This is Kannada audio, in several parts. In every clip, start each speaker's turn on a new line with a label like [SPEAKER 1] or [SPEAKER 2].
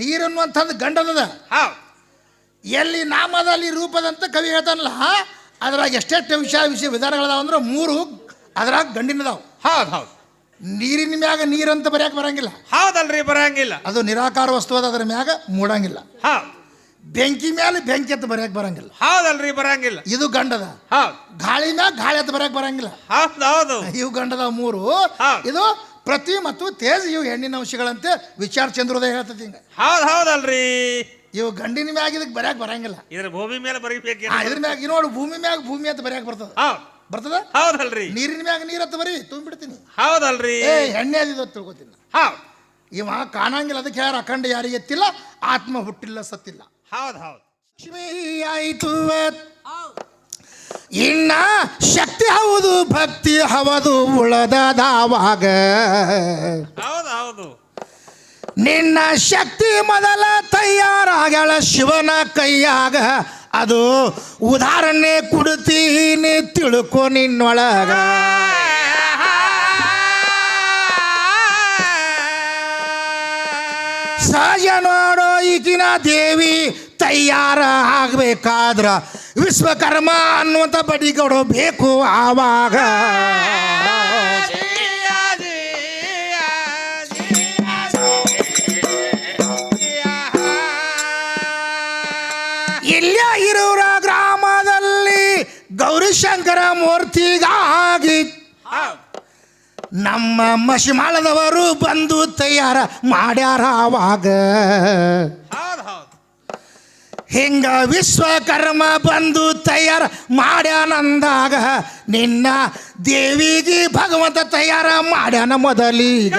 [SPEAKER 1] ನೀರನ್ನುವಂಥದ್ದು ಗಂಡದ. ಎಲ್ಲಿ ನಾಮದಲ್ಲಿ ರೂಪದಂತ ಕವಿ ಹೇಳ್ತಾನಲ್ಲ, ಅದ್ರಾಗ ಎಷ್ಟೆಷ್ಟು ವಿಷಯ ವಿಧಾನಗಳದಾವ ಅಂದ್ರೆ 3 ಅದ್ರಾಗ ಗಂಡಿನದಾವ್.
[SPEAKER 2] ಹೌದು.
[SPEAKER 1] ನೀರಿನ ಮ್ಯಾಗ ನೀರಂತ ಬರೆಯಕ್ಕೆ ಬರಂಗಿಲ್ಲ.
[SPEAKER 2] ಹೌದಲ್ರಿ, ಬರಂಗಿಲ್ಲ.
[SPEAKER 1] ಅದು ನಿರಾಕಾರ ವಸ್ತು ಅದ, ಅದ್ರ ಮ್ಯಾಗ ಮೂಡಂಗಿಲ್ಲ. ಬೆಂಕಿ ಮೇಲೆ ಬೆಂಕಿ ಅಂತ ಬರೆಯಕ್ಕೆ ಬರಂಗಿಲ್ಲ.
[SPEAKER 2] ಹೌದಲ್ರಿ, ಬರಂಗಿಲ್ಲ.
[SPEAKER 1] ಇದು ಗಂಡದ. ಗಾಳಿ ಮ್ಯಾಗ ಗಾಳಿ ಅಂತ ಬರೆಯಕ್ಕೆ ಬರಂಗಿಲ್ಲ.
[SPEAKER 2] ಹೌದು.
[SPEAKER 1] ಇವು ಗಂಡದ 3. ಇದು ಪ್ರತಿ ಮತ್ತು ತೇಜ್ ಇವು ಹೆಣ್ಣಿನ ಅಂಶಗಳಂತೆ ವಿಚಾರ ಚಂದ್ರೋದಯ ಹೇಳ್ತದೆ. ಹಿಂಗ
[SPEAKER 2] ಹೌದಲ್ರಿ.
[SPEAKER 1] ಇವು ಗಂಡಿನ ಮ್ಯಾಗ ಇದಕ್ಕೆ ಬರೆಯಕ್ಕೆ ಬರಂಗಿಲ್ಲ.
[SPEAKER 2] ಇದ್ರ ಭೂಮಿ ಮೇಲೆ ಬರೀಬೇಕು.
[SPEAKER 1] ಇದ್ರ ಮ್ಯಾಗ ನೋಡು, ಭೂಮಿ ಮ್ಯಾಗ ಭೂಮಿ ಅಂತ ಬರೆಯಕ್ಕೆ ಬರ್ತದ. ಹೌದಲ್ರಿ. ನೀರಿನ ಮ್ಯಾಗ ನೀರತ್ತ ಬರೀ ತುಂಬಿಡ್ತೀನಿ.
[SPEAKER 2] ಹೌದಲ್ರಿ.
[SPEAKER 1] ಎಣ್ಣೆ ಅದಿದ್ದು ತಿಳ್ಕೊತೀನಿ. ಇವ ಕಾಣಂಗಿಲ್ಲ, ಅದಕ್ಕೆ ಯಾರು ಅಖಂಡ ಯಾರಿಗೆ ಎತ್ತಿಲ್ಲ, ಆತ್ಮ ಹುಟ್ಟಿಲ್ಲ ಸತ್ತಿಲ್ಲ.
[SPEAKER 2] ಹೌದು.
[SPEAKER 1] ಲಕ್ಷ್ಮೀ ಆಯಿತು ಇನ್ನ ಶಕ್ತಿ ಹೌದು, ಭಕ್ತಿ ಹವದು ಉಳದದಾವಾಗ.
[SPEAKER 2] ಹೌದು.
[SPEAKER 1] ನಿನ್ನ ಶಕ್ತಿ ಮೊದಲ ತಯಾರಾಗಳ ಶಿವನ ಕೈಯಾಗ, ಅದು ಉದಾಹರಣೆ ಕೊಡ್ತೀನಿ ತಿಳ್ಕೊ ನಿನ್ನೊಳಗ. ಸಹಜ ನೋಡೋ ಈಗಿನ ದೇವಿ ತಯಾರ ಆಗ್ಬೇಕಾದ್ರ ವಿಶ್ವಕರ್ಮ ಅನ್ನುವಂಥ ಬಡಿಗೌಡ ಬೇಕು ಆವಾಗ. ಇಲ್ಲೇ ಇರೋರ ಗ್ರಾಮದಲ್ಲಿ ಗೌರಿಶಂಕರ ಮೂರ್ತಿಗಾಗಿ ನಮ್ಮ ಮಶಿಮಾಳದವರು ಬಂದು ತಯಾರ ಮಾಡ್ಯಾರ ಆವಾಗ. ಹಿಂಗ ವಿಶ್ವಕರ್ಮ ಬಂದು ತಯಾರ ಮಾಡ್ಯಾನಂದಾಗ ನಿನ್ನ ದೇವಿಗೆ ಭಗವಂತ ತಯಾರ ಮಾಡ್ಯಾನ ಮೊದಲೀಗ.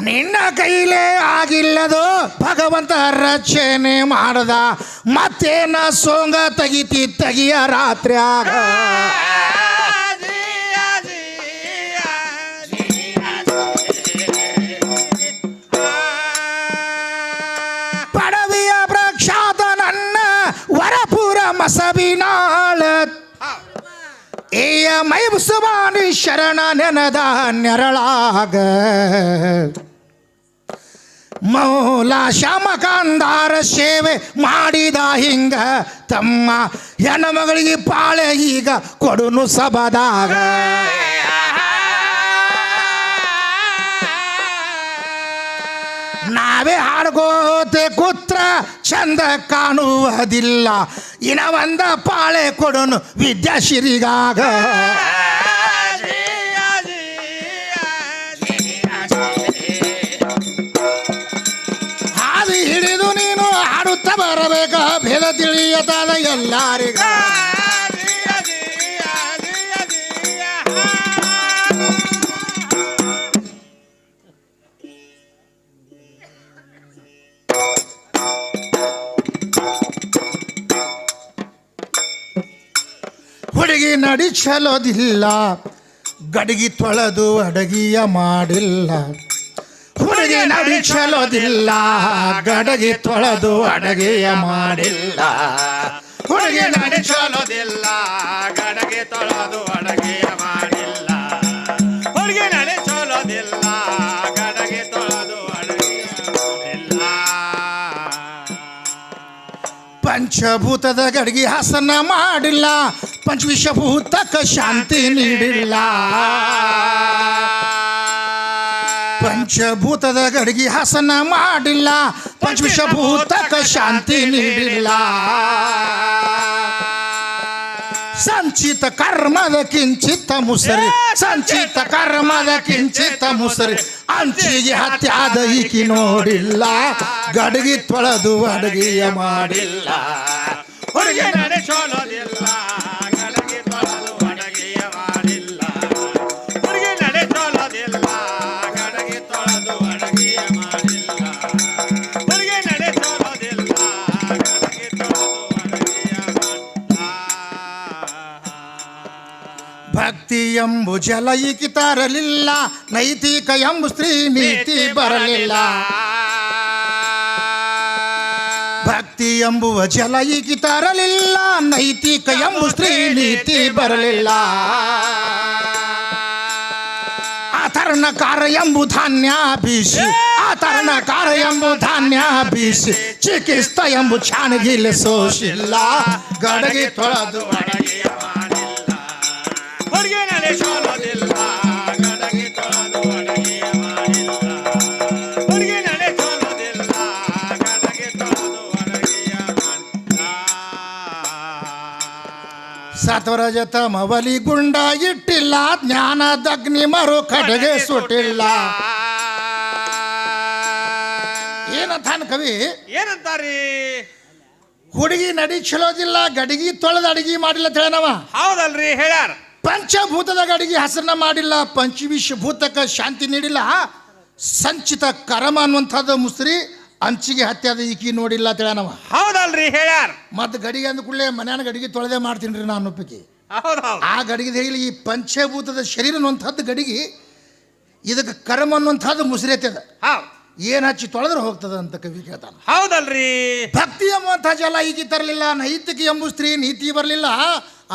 [SPEAKER 1] ನಿನ್ನ ಕೈಲೇ ಆಗಿಲ್ಲದು ಭಗವಂತ ರಚನೆ ಮಾಡದ, ಮತ್ತೇನ ಸೋಂಗ ತೆಗಿಯ ರಾತ್ರಿಯಾಗ. ಪಡವಿಯ ಪ್ರಖ್ಯಾತ ನನ್ನ ವರಪುರ ಮಸಬಿನಾಳ ಏಯ ಮೈಬುಸುವಾನಿ ಶರಣ ನೆನದ ನೆರಳಾಗ. ಮೌಲ ಶ್ಯಾಮಕಾಂದಾರ ಸೇವೆ ಮಾಡಿದ ಹಿಂಗ ತಮ್ಮ ಹೆಣ್ಣಮಗಳಿಗೆ ಪಾಳೆ ಈಗ ಕೊಡುನು ಸಬದಾಗ. ನಾವೇ ಹಾಡ್ಕೋತೆ ಕೂತ್ರ ಚಂದ ಕಾಣುವುದಿಲ್ಲ, ಇನ್ನ ಒಂದ ಪಾಳೆ ಕೊಡುನು ವಿದ್ಯಾಶ್ರೀಗಾಗ. ಹಾದಿ ಹಿಡಿದು ನೀನು ಹಾಡುತ್ತಾ ಬರಬೇಕ, ಭೇದ ತಿಳಿಯತಾದ ಎಲ್ಲರಿಗ. ಹುಡುಗಿ ನಡಿ ಚಲೋದಿಲ್ಲ, ಗಡಗಿ ತೊಳೆದು ಅಡಗಿಯ ಮಾಡಿಲ್ಲ. ಹುಡುಗಿ ನಡಿ ಚಲೋದಿಲ್ಲ, ಗಡಗಿ ತೊಳೆದು ಅಡಗಿಯ ಮಾಡಿಲ್ಲ. ಹುಡುಗಿ ನಡಿ ಚಲೋದಿಲ್ಲ, ಗಡಗಿ ತೊಳೆದು ಅಡಗಿಯ ಮಾಡಿಲ್ಲ. ಹುಡುಗಿ ನಡಿ ಚಲೋದಿಲ್ಲ, ಗಡಗಿ ತೊಳೆದು ಅಡಗಿಯ ಮಾಡಿಲ್ಲ. ಪಂಚಭೂತದ ಗಡಗಿ ಹಾಸನ ಮಾಡಿಲ್ಲ, ಪಂಚವಿಷಭೂತಕ್ಕೆ ಶಾಂತಿ ನೀಡಿಲ್ಲ. ಪಂಚಭೂತದ ಗಡಗಿ ಹಾಸನ ಮಾಡಿಲ್ಲ, ಪಂಚವಿಷಭೂತಕ್ಕೆ ಶಾಂತಿ ನೀಡಿಲ್ಲ. ಸಂಚಿತ ಕರ್ಮದ ಕಿಂಚಿತ ಮುಸರಿ, ಸಂಚಿತ ಕರ್ಮದ ಕಿಂಚಿತ ಮುಸರಿ, ಅಂಚಿಗೆ ಹತ್ಯಾದ ಈಕಿ ನೋಡಿಲ್ಲ, ಗಡಗಿ ತೊಳೆದು ಅಡಗಿಯ ಮಾಡಿಲ್ಲ. ಹುಡುಗಿ ನಡೆ ಚಲೋದಿಲ್ಲ, ಗಡಗಿ ತೊಳೆದು ಅಡಗಿಯ ಮಾಡಿಲ್ಲ. ಹುಡುಗಿ ನಡೆ ಚಲೋದಿಲ್ಲ, ಗಡಗಿ ತೊಳೆದು ಅಡಗಿಯ ಮಾಡಿಲ್ಲ. ಹುಡುಗಿ ನಡೆ ಚಲೋದಿಲ್ಲ, ಗಡಗಿ ತೊಳೆದು ಅಡಗಿಯ ಮಾಡಿಲ್ಲ. ಭಕ್ತಿ ಎಂಬು ಜಲ ಈಕಿ ತರಲಿಲ್ಲ, ನೈತಿಕ ಎಂಬು ಸ್ತ್ರೀ ನೀತಿ ಬರಲಿಲ್ಲ. ಭಕ್ತಿ ಎಂಬುವ ಜಲ ಈಕಿ ತರಲಿಲ್ಲ, ನೈತಿಕ ಎಂಬು ಸ್ತ್ರೀ ನೀತಿ ಬರಲಿಲ್ಲ. ತರಣಕಾರ ಎಂಬು ಧಾನ್ಯ ಬೀಸಿ ಆ ತರಣಕಾರ ಎಂಬು ಧಾನ್ಯ ಬೀಸಿ ಚಿಕಿತ್ಸ ಎಂಬು ಚಾಣಗಿಲೆ ಸೋಸಿಲ್ಲ ಗಡಗಿ ತೊಳೆದು
[SPEAKER 2] ಅಡಗಿಯ ಮಾಡಿಲ್ಲ ಹೊರಗೆ ನಡೆ ಚೋಲೋದಿಲ್ಲ ಗಡಗಿ ತೊಳೆದು ಅಡಗಿಯ ಮಾಡಿಲ್ಲ ಹೊರಗೆ ನಡೆ ಚೋಲೋದಿಲ್ಲ ಗಡಗಿ ತೊಳೆದು ಅಡಗಿಯ ಮಾಡಿಲ್ಲ
[SPEAKER 1] ಸತ್ವರಜತ ಮವಲಿ ಗುಂಡ ಇಟ್ಟಿಲ್ಲ ಜ್ಞಾನದಗ್ನಿ ಮರು ಕಡೆಗೆ ಸುಟ್ಟಿಲ್ಲ. ಏನಂತಾನ ಕವಿ?
[SPEAKER 2] ಏನಂತಾರಿ?
[SPEAKER 1] ಹುಡುಗಿ ನಡಿ ಚಲೋದಿಲ್ಲ ಗಡಿಗೆ ತೊಳೆದ ಅಡಿಗೆ ಮಾಡಿಲ್ಲ ತಿಳಿನವ.
[SPEAKER 2] ಹೌದಲ್ರಿ ಹೇಳ್ಯಾರ.
[SPEAKER 1] ಪಂಚಭೂತದ ಗಡಿಗೆ ಹಸರನ್ನ ಮಾಡಿಲ್ಲ, ಪಂಚವಿಶ್ವಭೂತಕ್ಕೆ ಶಾಂತಿ ನೀಡಿಲ್ಲ, ಸಂಚಿತ ಕರ್ಮ ಅನ್ನುವಂಥದ್ದು ಮುಸ್ರಿ ಅಂಚಿಗೆ ಹತ್ಯದ ಈಕಿ ನೋಡಿಲ್ಲ ತಿಳಿನವ.
[SPEAKER 2] ಹೌದಲ್ರಿ ಹೇಳ್ಯಾರ.
[SPEAKER 1] ಮತ್ತು ಗಡಿಗೆ ಅಂದ ಕೂಡಲೇ ಮನ್ಯಾನ ಗಡಿಗೆ ತೊಳೆದೇ ಮಾಡ್ತೀನಿ ರೀ ನಾನು ಒಪ್ಪಿಗೆ.
[SPEAKER 2] ಹೌದು ಹೌದು.
[SPEAKER 1] ಆ ಗಡಿಗೆ ಹೇಳಿ ಈ ಪಂಚಭೂತದ ಶರೀರ ಅನ್ನುವಂಥದ್ದು ಗಡಿಗೆ ಇದಕ್ಕೆ ಕರ್ಮ ಅನ್ನುವಂಥದ್ದು ಮುಸ್ರಿ ಹತ್ಯದ.
[SPEAKER 2] ಹೌದು.
[SPEAKER 1] ಏನು ಹಚ್ಚಿ ತೊಳೆದ್ರೆ ಹೋಗ್ತದ ಅಂತ ಕವಿ ಕೇಳ್ತಾನ.
[SPEAKER 2] ಹೌದಲ್ರಿ.
[SPEAKER 1] ಭಕ್ತಿ ಎಂಬುವಂಥ ಜಲ ಈಗಿ ತರಲಿಲ್ಲ, ನೈತಿಕ ಎಂಬು ಸ್ತ್ರೀ ನೀತಿ ಬರಲಿಲ್ಲ,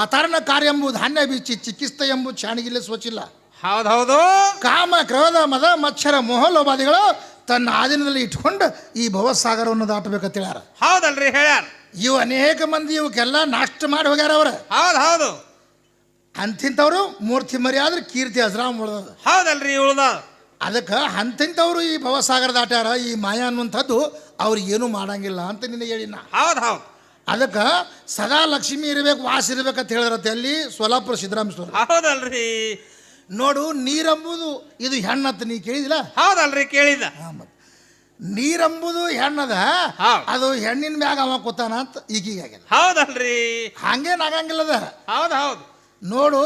[SPEAKER 1] ಅತರ್ಣ ಕಾರ್ಯ ಎಂಬು ಧಾನ್ಯ ಬೀಚಿ ಚಿಕಿತ್ಸೆ ಎಂಬು ಚಾಣಿಗಿಲ್ಲ ಸೋಚಿಲ್ಲ.
[SPEAKER 2] ಹೌದು ಹೌದು.
[SPEAKER 1] ಕಾಮ ಕ್ರೋಧ ಮದ ಮಚ್ಚರ ಮೋಹಲೋಪಾದಿಗಳು ತನ್ನ ಆಧೀನದಲ್ಲಿ ಇಟ್ಕೊಂಡು ಈ ಭವಸಾಗರವನ್ನು ದಾಟಬೇಕಂತ ಹೇಳ್ಯಾರ.
[SPEAKER 2] ಹೌದಲ್ರಿ ಹೇಳ್ಯಾರ.
[SPEAKER 1] ಇವು ಅನೇಕ ಮಂದಿ ಇವಕ್ಕೆಲ್ಲ ನಾಷ್ಟ ಮಾಡಿ ಹೋಗ್ಯಾರ ಅವ್ರ.
[SPEAKER 2] ಹೌದು ಹೌದು.
[SPEAKER 1] ಅಂತಿಂಥವ್ರು ಮೂರ್ತಿ ಮರ್ಯಾದ್ರೆ ಕೀರ್ತಿ ಹಜರಾಮ್ ಉಳ್ದದ.
[SPEAKER 2] ಹೌದಲ್ರಿ ಉಳ್ದ.
[SPEAKER 1] ಅದಕ್ಕೆ ಅಂತಿಂಥವ್ರು ಈ ಭವಸಾಗರ ದಾಟ್ಯಾರ. ಈ ಮಾಯಾ ಅನ್ನುವಂಥದ್ದು ಅವ್ರಿಗೆ ಏನೂ ಮಾಡಂಗಿಲ್ಲ ಅಂತ ನಿನಗೆ ಹೇಳಿನ.
[SPEAKER 2] ಹೌದು ಹೌದು.
[SPEAKER 1] ಅದಕ್ಕೆ ಸದಾ ಲಕ್ಷ್ಮಿ ಇರಬೇಕು, ವಾಸ ಇರ್ಬೇಕಂತ ಹೇಳಿರತ್ತೆ ಅಲ್ಲಿ ಸೋಲಾಪುರ ಸಿದ್ದರಾಮೇಶ್ವರ.
[SPEAKER 2] ಹೌದಲ್ರಿ.
[SPEAKER 1] ನೋಡು, ನೀರಂಬುದು ಇದು ಹೆಣ್ಣತ್ತ ನೀ ಕೇಳಿದಿಲ್ಲ?
[SPEAKER 2] ಹೌದಲ್ರಿ ಕೇಳಿದ.
[SPEAKER 1] ನೀರಂಬುದು ಹೆಣ್ಣದ,
[SPEAKER 2] ಹೌದ್.
[SPEAKER 1] ಅದು ಹೆಣ್ಣಿನ ಮ್ಯಾಗ ಅವ ಕೂತಾನ ಅಂತ ಈಗೀಗ ಆಗ್ಯದ.
[SPEAKER 2] ಹೌದಲ್ರಿ.
[SPEAKER 1] ಹಂಗೇನಾಗಂಗಿಲ್ಲದ.
[SPEAKER 2] ಹೌದು ಹೌದು.
[SPEAKER 1] ನೋಡು,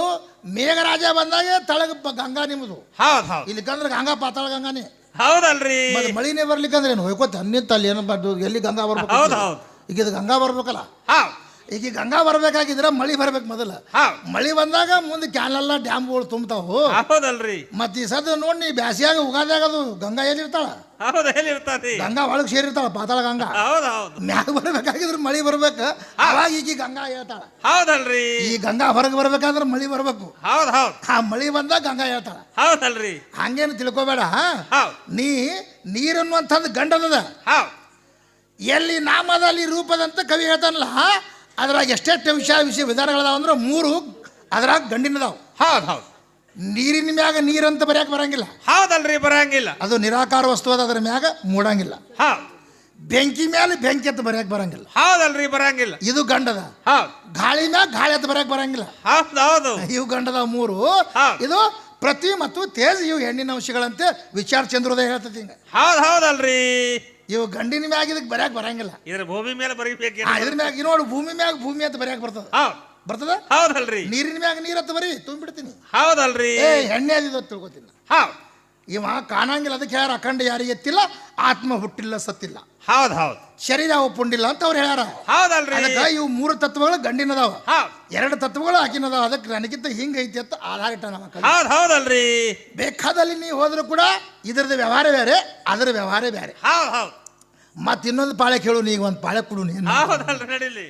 [SPEAKER 1] ಮೇಘರಾಜ ಬಂದಾಗ ತಳಗ ಗಂಗಾ ನಿಮ್ಮದು,
[SPEAKER 2] ಹೌದು ಹೌದು.
[SPEAKER 1] ಇಲ್ಲಿ ಕಂದ್ರೆ ಗಂಗಾ ಪಾತಾಳ ಗಂಗಾನೇ.
[SPEAKER 2] ಹೌದಲ್ರಿ.
[SPEAKER 1] ಮತ್ತೆ ಮಳಿನೇ ಬರ್ಲಿಕ್ಕಂದ್ರೆ ಏನು ಹೋಯ್ಕೋತ ಅನ್ನಿತ್ತ ಅಲ್ಲಿ ಏನಪ್ಪ ಎಲ್ಲಿ ಗಂಗಾ ಬರ್ಬೇಕು.
[SPEAKER 2] ಹೌದು ಹೌದು.
[SPEAKER 1] ಈಗ ಇದು ಗಂಗಾ ಬರ್ಬೇಕಲ್ಲ.
[SPEAKER 2] ಹೌದು.
[SPEAKER 1] ಈಗ ಗಂಗಾ ಬರ್ಬೇಕಾಗಿದ್ರೆ ಮಳಿ ಬರ್ಬೇಕು ಮೊದಲ.
[SPEAKER 2] ಹೌದು.
[SPEAKER 1] ಮಳಿ ಬಂದಾಗ ಮುಂದೆ ಕ್ಯಾನೆಲ್ಲ ಡ್ಯಾಮ್ಗಳು ತುಂಬ್ತಾವು.
[SPEAKER 2] ಹೌದಲ್ರಿ.
[SPEAKER 1] ಮತ್ತೆ ಈ ಸದ ನೋಡಿ ನೀ ಬ್ಯಾಸಿಯಾಗ ಉಗಾದಾಗ ಅದು ಗಂಗಾ ಎಲ್ಲಿರ್ತಾಳ?
[SPEAKER 2] ಹೌದು ಎಲ್ಲಿರ್ತಾರಿ?
[SPEAKER 1] ಗಂಗಾ ಒಳಗೆ ಸೇರಿರ್ತಾಳ, ಪಾತಾಳ ಗಂಗಾ.
[SPEAKER 2] ಹೌದು ಹೌದು.
[SPEAKER 1] ಮ್ಯಾಗ ಬರ್ಬೇಕಾಗಿದ್ರೆ ಮಳಿ ಬರ್ಬೇಕು, ಅವಾಗ ಈಗ ಗಂಗಾ ಹೇಳ್ತಾಳ.
[SPEAKER 2] ಹೌದಲ್ರಿ.
[SPEAKER 1] ಈ ಗಂಗಾ ಹೊರಗೆ ಬರ್ಬೇಕಾದ್ರೆ ಮಳಿ ಬರ್ಬೇಕು,
[SPEAKER 2] ಹೌದು ಹೌದು.
[SPEAKER 1] ಆ ಮಳಿ ಬಂದಾಗ ಗಂಗಾ ಹೇಳ್ತಾಳ.
[SPEAKER 2] ಹೌದಲ್ರಿ.
[SPEAKER 1] ಹಂಗೇನು ತಿಳ್ಕೊಬೇಡ.
[SPEAKER 2] ಹೌದು.
[SPEAKER 1] ನೀರನ್ನುವಂಥದ್ದು ಗಂಡದ.
[SPEAKER 2] ಹೌದು.
[SPEAKER 1] ಎಲ್ಲಿ ನಾಮದ ಅಲ್ಲಿ ರೂಪದಂತ ಕವಿ ಹೇಳ್ತಾನಲ್ಲ, ಅದ್ರಾಗ ಎಷ್ಟೆಷ್ಟು ವಿಷಯ ವಿಧಾನಗಳದಾವ ಅಂದ್ರೆ 3 ಅದ್ರಾಗ ಗಂಡಿನದಾವ.
[SPEAKER 2] ಹೌದು ಹೌದು.
[SPEAKER 1] ನೀರಿನ ಮ್ಯಾಗ ನೀರಂತ ಬರೆಯಕ್ಕೆ ಬರಂಗಿಲ್ಲ.
[SPEAKER 2] ಹೌದಲ್ರಿ ಬರಂಗಿಲ್ಲ.
[SPEAKER 1] ಅದು ನಿರಾಕಾರ ವಸ್ತು ಅದ, ಅದ್ರ ಮ್ಯಾಗ ಮೂಡಂಗಿಲ್ಲ.
[SPEAKER 2] ಹೌದು.
[SPEAKER 1] ಬೆಂಕಿ ಮೇಲೆ ಬೆಂಕಿ ಅಂತ ಬರೆಯಕ್ಕೆ ಬರಂಗಿಲ್ಲ.
[SPEAKER 2] ಹೌದಲ್ರಿ ಬರಂಗಿಲ್ಲ.
[SPEAKER 1] ಇದು ಗಂಡದ.
[SPEAKER 2] ಹೌದು.
[SPEAKER 1] ಗಾಳಿ ಮ್ಯಾಗ ಗಾಳಿ ಅಂತ ಬರೆಯಕ್ಕೆ ಬರಂಗಿಲ್ಲ.
[SPEAKER 2] ಹೌದು ಹೌದು.
[SPEAKER 1] ಇವು ಗಂಡದ 3.
[SPEAKER 2] ಹೌದು.
[SPEAKER 1] ಇದು ಪ್ರತಿ ಮತ್ತು ತೇಜ್ ಇವು ಹೆಣ್ಣಿನ ಅಂಶಗಳಂತೆ ವಿಚಾರ ಚಂದ್ರೋದಯ ಹೇಳ್ತದೆ ಹಿಂಗ.
[SPEAKER 2] ಹೌದು ಹೌದಲ್ರಿ.
[SPEAKER 1] ಇವು ಗಂಡಿನ ಮ್ಯಾಗ ಇದಕ್ಕೆ ಬರೆಯಕ್ಕೆ ಬರಂಗಿಲ್ಲ.
[SPEAKER 2] ಇದ್ರ ಭೂಮಿ ಮೇಲೆ ಬರೀಬೇಕು.
[SPEAKER 1] ಇದ್ರ ಮ್ಯಾಗ ನೋಡು, ಭೂಮಿ ಮ್ಯಾಗ ಭೂಮಿ ಅಂತ ಬರೆಯಕ್ಕೆ ಬರ್ತದ.
[SPEAKER 2] ಹೌದು
[SPEAKER 1] ಬರ್ತದ.
[SPEAKER 2] ಹೌದಲ್ರಿ.
[SPEAKER 1] ನೀರಿನ ಮ್ಯಾಗ ನೀರ್ ಅಂತ ಬರೀ ತುಂಬಿಡ್ತೀನಿ.
[SPEAKER 2] ಹೌದಲ್ರಿ.
[SPEAKER 1] ಎಣ್ಣೆ ಅದಿದ್ದು ತಿಳ್ಕೊತೀನಿ.
[SPEAKER 2] ಹೌದು.
[SPEAKER 1] ಇವ ಕಾಣಂಗಿಲ್ಲ, ಅದಕ್ಕೆ ಯಾರು ಅಖಂಡ ಯಾರಿಗೆ ಎತ್ತಿಲ್ಲ, ಆತ್ಮ ಹುಟ್ಟಿಲ್ಲ ಸತ್ತಿಲ್ಲ,
[SPEAKER 2] ಹೌದು ಹೌದು.
[SPEAKER 1] ಶರೀರ ಒಪ್ಪುಂಡಿಲ್ಲ ಅಂತ ಅವ್ರು ಹೇಳ್ಯಾರ.
[SPEAKER 2] ಹೌದಲ್ರಿ.
[SPEAKER 1] ಅದಕ್ಕೆ ಇವು 3 ತತ್ವಗಳು ಗಂಡಿನದಾವ,
[SPEAKER 2] ಹೌದು.
[SPEAKER 1] 2 ತತ್ವಗಳು ಆಕಿನದಾವ. ಅದಕ್ಕೆ ನನಗಿಂತ ಹಿಂಗೈತಿ ಅಂತ ಆಧಾರ ಇಟ್ಟ ನಮ್ಮ ಕಡೆ.
[SPEAKER 2] ಹೌದು ಹೌದಲ್ರಿ.
[SPEAKER 1] ಬೇಕಾದಲ್ಲಿ ನೀವು ಹೋದ್ರು ಕೂಡ ಇದ್ರದ್ದು ವ್ಯವಹಾರ ಬೇರೆ, ಅದರ ವ್ಯವಹಾರ ಬೇರೆ.
[SPEAKER 2] ಹೌದು ಹೌದು.
[SPEAKER 1] ಮತ್ತೆ ಇನ್ನೊಂದು ಪಾಳೆ ಕೇಳು, ನೀಗ ಒಂದು ಪಾಳೆ ಕೊಡು ನೀನು.
[SPEAKER 2] ಹೌದಲ್ರಿ ನಡೀಲಿ.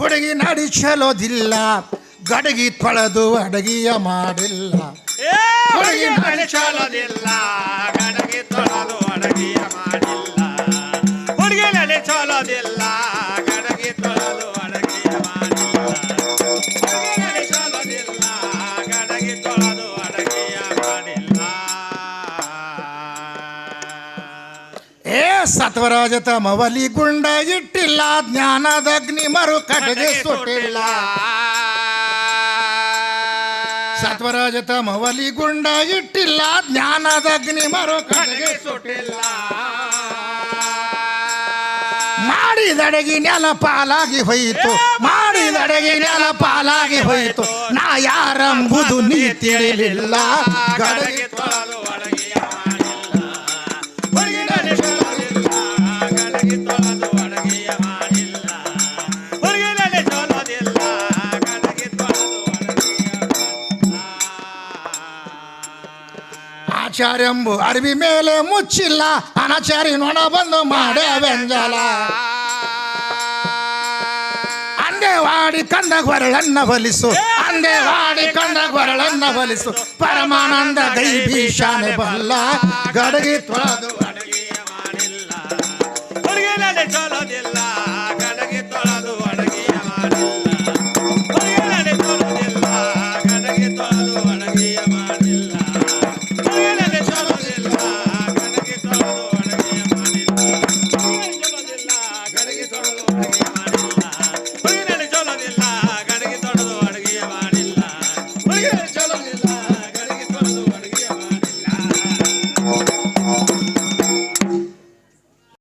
[SPEAKER 1] ಹುಡುಗಿ ನಡಿ ಚಲೋದಿಲ್ಲ, ಗಡಗಿ ತೊಳೆದು ಅಡಗಿಯ ಮಾಡಿಲ್ಲ.
[SPEAKER 2] ಹುಡುಗಿ ನಡಿ ಚಲೋದಿಲ್ಲ, ಗಡಗಿ ತೊಳೆದು ಅಡಗಿಯ ಮಾಡಿಲ್ಲ. ಹುಡುಗಿ ನಡಿ ಚಲೋದಿಲ್ಲ, ಗಡಗಿ ತೊಳೆದು ಅಡಗಿಯ ಮಾಡಿಲ್ಲ. ಹುಡುಗಿ ನಡಿ ಚಲೋದಿಲ್ಲ, ಗಡಗಿ ತೊಳೆದು ಅಡಗಿಯ ಮಾಡಿಲ್ಲ.
[SPEAKER 1] ಸತ್ವರಾಜತ ಮವಲಿ ಗುಂಡ ಇಟ್ಟಿಲ್ಲ, ಜ್ಞಾನದ ಅಗ್ನಿ ಮರು ಕಡೆಗೆ ಸುಟ್ಟಿಲ್ಲ. ಸತ್ವರಾಜತ ಮವಲಿ ಗುಂಡ ಇಟ್ಟಿಲ್ಲ, ಜ್ಞಾನದ ಅಗ್ನಿ ಮರು ಕಡೆಗೆ ಸುಟ್ಟಿಲ್ಲ. ಮಾಡಿದಡಗಿ ನೆಲ ಪಾಲಾಗಿ ಹೋಯಿತು, ಮಾಡಿದಡಗಿ ನೆಲ ಪಾಲಾಗಿ ಹೋಯಿತು, ನಾ ಯಾರಂಬುದು ನೀ ತಿಳಿಲಿಲ್ಲ. ಗಡಗಿ
[SPEAKER 2] ತೊಳೆದು ಅಡಗಿಯ ಮಾಡಿಲ್ಲ. ಹುಡುಗಿ ನಡಿ ಚಲೋದಿಲ್ಲ, ಗಡಗಿ ತೊಳೆದು ಅಡಗಿಯ ಮಾಡಿಲ್ಲ. ಹುಡುಗಿ ನಡಿ ಚಲೋದಿಲ್ಲ, ಗಡಗಿ ತೊಳೆದು ಅಡಗಿಯ ಮಾಡಿಲ್ಲ.
[SPEAKER 1] ಆಚಾರ್ಯಂಬು ಅರ್ಬಿ ಮೇಲೆ ಮುಚ್ಚಿಲ್ಲ, ಅನಾಚಾರಿ ನೊಣ ಬಂದು ಮಾಡೇ ವ್ಯಂಜಲ. ಅಂದೇವಾಡಿ ಕಂದ ಗೊರಳನ್ನ ಬಲಿಸು ಅಂದೇವಾಡಿ ಕಂದ ಗೊರಳನ್ನ ಬಲಿಸು ಪರಮಾನಂದ ಗೈ ಭೀಷಾನೆ ಬಲ್ಲ ಗಡಗಿ ತೊಳೆದು